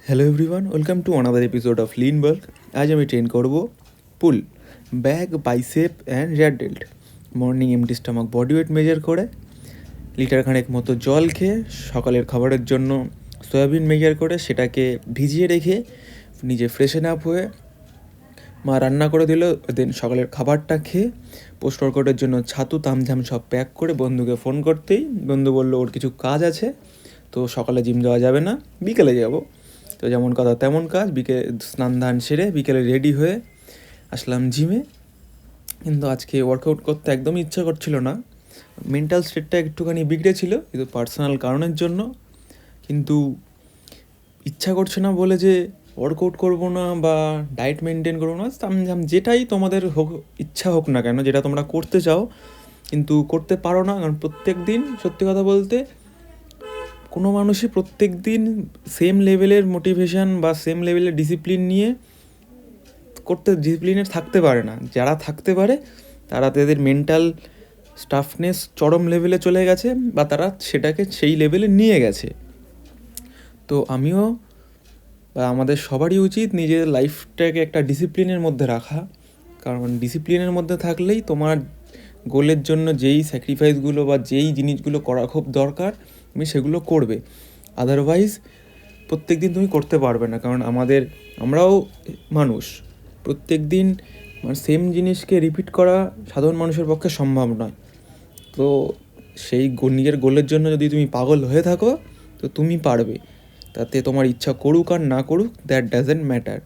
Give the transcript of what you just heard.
Hello everyone, welcome to another episode of lean bulk. আজ আমি train করব pull, back, bicep and rear delt. Morning empty stomach body weight measure করে, litre খানেক মতো জল খেয়ে, সকালের খাবারের জন্য সয়াবিন মেজার করে সেটাকে ভিজিয়ে রেখে নিজে ফ্রেশন আপ হয়ে মা রান্না করে দিল। দেন সকালের খাবারটা খেয়ে পোস্ট ওয়ার্কআউটের জন্য ছাতু তামঝাম সব প্যাক করে বন্ধুকে ফোন করতেই বন্ধু বললো ওর কিছু কাজ আছে, তো সকালে জিম যাওয়া যাবে না, বিকেলে যাব। তো যেমন কথা তেমন কাজ, স্নান ধান সেরে বিকেলে রেডি হয়ে আসলাম জিমে। কিন্তু আজকে ওয়ার্কআউট করতে একদমই ইচ্ছা করছিল না, মেন্টাল স্টেটটা একটুখানি বিগড়েছিল কিন্তু পার্সোনাল কারণের জন্য। কিন্তু ইচ্ছা করছে না বলে যে ওয়ার্কআউট করবো না বা ডায়েট মেনটেন করবো না, যেটাই তোমাদের হোক, ইচ্ছা হোক না কেন, যেটা তোমরা করতে চাও কিন্তু করতে পারো না। কারণ প্রত্যেক দিন, সত্যি কথা বলতে, কোনো মানুষই প্রত্যেক দিন সেম লেভেলের মোটিভেশন বা সেম লেভেলের ডিসিপ্লিন নিয়ে ডিসিপ্লিনের থাকতে পারে না। যারা থাকতে পারে তারা তাদের মেন্টাল স্টাফনেস চরম লেভেলে চলে গেছে বা তারা সেটাকে সেই লেভেলে নিয়ে গেছে। তো আমিও বা আমাদের সবারই উচিত নিজের লাইফটাকে একটা ডিসিপ্লিনের মধ্যে রাখা। কারণ ডিসিপ্লিনের মধ্যে থাকলেই তোমার গোলের জন্য যেই স্যাক্রিফাইসগুলো বা যেই জিনিসগুলো করা খুব দরকার তুমি সেগুলো করবে। আদারওয়াইজ প্রত্যেক দিন তুমি করতে পারবে না। কারণ আমরাও মানুষ, প্রত্যেক দিন সেম জিনিসকে রিপিট করা সাধারণ মানুষের পক্ষে সম্ভব নয়। তো সেই নিজের গোলের জন্য যদি তুমি পাগল হয়ে থাকো তো তুমি পারবে, তাতে তোমার ইচ্ছা করুক আর না করুক, দ্যাট ডাজেন্ট ম্যাটার।